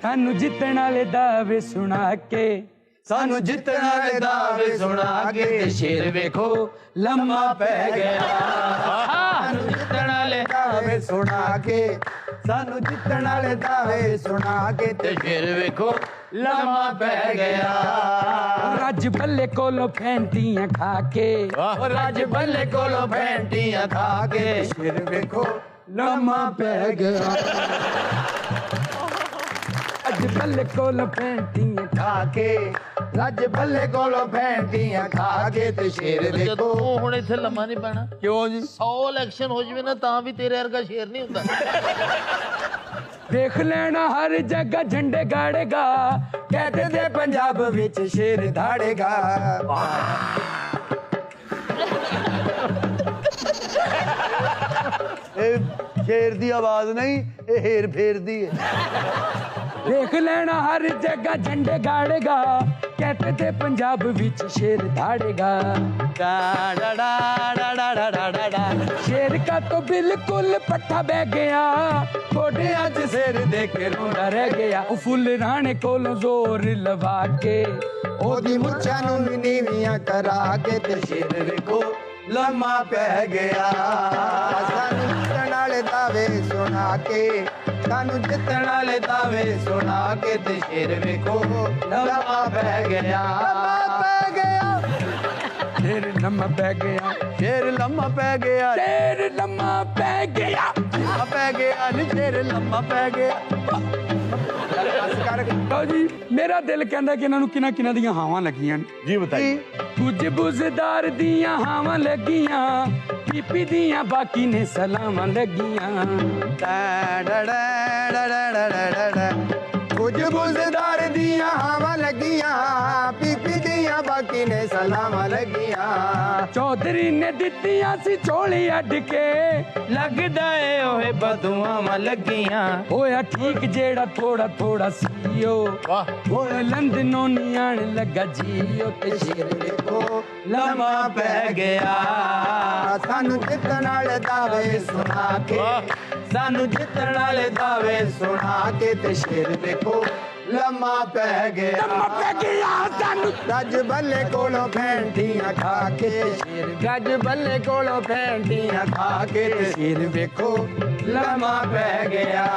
सानू जितण वाले दावे सुना के सानू जितण वाले दावे सुना के शेर वेखो लम्मा पै गया। सानू जितण वाले दावे सुना के सानू जितण वाले दावे सुना के ते शेर वेखो लम्मा पै गया। रज बल्ले कोलो फैंटियां खा के रज बल्ले कोलो फैंटियां खा के शेर वेखो लम्मा पै गया। रज बल्ले कोलो फैंटियां खा के रज बल्ले कोलो फैंटियां खा के ते शेर वेखो। ਹੁਣ ਇੱਥੇ ਲੰਮਾ ਨਹੀਂ ਪੈਣਾ। क्यों जी? 100 ਇਲੈਕਸ਼ਨ ਹੋ ਜਵੇ ਨਾ ਤਾਂ ਵੀ ਤੇਰੇ ਵਰਗਾ ਸ਼ੇਰ ਨਹੀਂ ਹੁੰਦਾ। देख लेना हर जगह झंडे गाड़ेगा कहते थे पंजाब विच शेर धाड़ेगा। शेर दी आवाज नहीं ये हेर फेर दी है। देख लेना हर जगह झंडे गाड़ेगा कहते थे पंजाब विच शेर धाड़ेगा। डा डा डा डा डा डा डा डा डा। शेर का तो बिल्कुल पट्ठा बह गया थोड़े अज शेर देख के रोना रह गया। ओ फुल राणे कोलों जोर लवा के ओदी मुच्छां नूं नीवियां करा के ते शेर वेखो लम्मा पै गया। सानू जितण वाले दावे सुना के सानू जितण वाले दावे सुना के ते शेर वेखो लम्मा पै गया। लम्मा पै गया। शेर लम्मा पै गया। शेर लम्मा पै गया। शेर लम्मा पै गया। लम्मा पै गया नी शेर लम्मा पै गया। ਲਓ ਜੀ ਮੇਰਾ ਦਿਲ ਕਹਿੰਦਾ ਕਿ ਇਹਨਾਂ ਨੂੰ ਕਿਨਾਂ ਕਿਨਾਂ ਦੀਆਂ ਹਾਵਾਂ ਲੱਗੀਆਂ जी बताइए। ਕੁਝ ਬੁਜ਼ਦਾਰ ਦੀਆਂ ਹਾਵਾਂ ਲੱਗੀਆਂ ਪੀਪੀ ਦੀਆਂ ਬਾਕੀ ਨੇ ਸਲਾਮਾਂ ਲੱਗੀਆਂ। ਕੁਝ ਬੁਜ਼ਦਾਰ ਦੀਆਂ ਹਾਵਾਂ ਲੱਗੀਆਂ ਪੀਪੀ ਦੀਆਂ ਬਾਕੀ ਨੇ ਸਲਾਮਾਂ ਲੱਗੀਆਂ। ਚੌਧਰੀ ਨੇ ਦਿੱਤੀਆਂ ਸੀ ਝੋਲੀ ਅੱਡ ਕੇ ਲੱਗਦਾ ਏ ਓਏ ਬਦੂਆਵਾਂ ਲੱਗੀਆਂ। ਹੋਇਆ ਠੀਕ ਜਿਹੜਾ ਥੋੜਾ ਥੋੜਾ ਸੀਓ ਓਏ ਲੰਦਨੋਂ ਨੀ ਆਣ ਲੱਗਾ ਜੀਓ ਤੇ ਸ਼ੇਰ ਵੇਖੋ ਲੰਮਾ ਪੈ ਗਿਆ। ਸਾਨੂੰ ਜਿੱਤਣ ਵਾਲੇ ਦਾਵੇ ਸੁਣਾ ਕੇ ਸਾਨੂੰ ਜਿੱਤਣ ਵਾਲੇ ਦਾਵੇ ਸੁਣਾ ਕੇ ਤੇ ਸ਼ੇਰ ਵੇਖੋ ਲੰਮਾ ਪੈ ਗਿਆ। ਲੰਮਾ ਪੈ ਗਿਆ ਸਾਨੂੰ ਰੱਜ ਬੱਲੇ ਕੋਲੋਂ ਫੈਂਟੀਆਂ ਖਾ ਕੇ ਸ਼ੇਰ ਗੱਜ ਬੱਲੇ ਕੋਲੋਂ ਫੈਂਟੀਆਂ ਖਾ ਕੇ ਤੇ ਸ਼ੇਰ ਵੇਖੋ ਲੰਮਾ ਪੈ ਗਿਆ।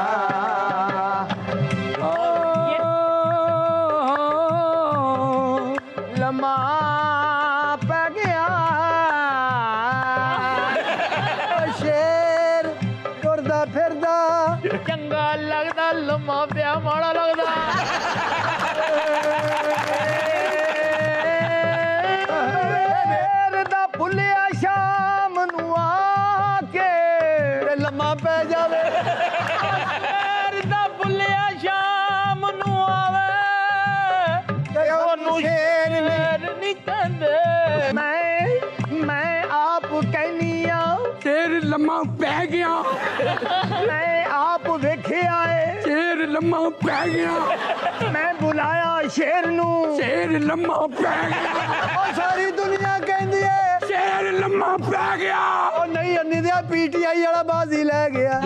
ਲੰਮਾ ਪੈ ਗਿਆ। ਸ਼ੇਰ ਤੁਰਦਾ ਫਿਰਦਾ ਚੰਗਾ ਲੱਗਦਾ ਲੰਮਾ ਪਿਆ ਮਾੜਾ ਲੱਗਦਾ। ਸ਼ੇਰ ਦਾ ਭੁੱਲਿਆ ਸ਼ਾਮ ਨੂੰ ਆ ਕੇ ਲੰਮਾ ਪੈ ਜਾਵੇ। ਸ਼ੇਰ ਦਾ ਭੁੱਲਿਆ ਸ਼ਾਮ ਨੂੰ ਆਵੇ ਤੇ ਉਹਨੂੰ ਸ਼ੇਰ ਨਹੀਂ ਕਹਿੰਦੇ। ਮੈਂ ਆਪ ਕਹਿਨੀ ਆ ਸ਼ੇਰ ਲੰਮਾ ਪੈ ਗਿਆ। ਮੈਂ ਆਪ ਵੇਖਿਆ ਏ ਸ਼ੇਰ ਲੰਮਾ ਪੈ ਗਿਆ। ਮੈਂ ਬੁਲਾਇਆ ਸ਼ੇਰ ਨੂੰ ਸ਼ੇਰ ਲੰਮਾ ਪੈ ਗਿਆ। ਉਹ ਸਾਰੀ ਦੁਨੀਆ ਕਹਿੰਦੀ ਏ ਸ਼ੇਰ ਲੰਮਾ ਪੈ ਗਿਆ। ਉਹ ਨਹੀਂ ਅੰਨੀ ਦਿਆ ਪੀਟੀਆਈ ਵਾਲਾ ਬਾਜ਼ੀ ਲੈ ਗਿਆ।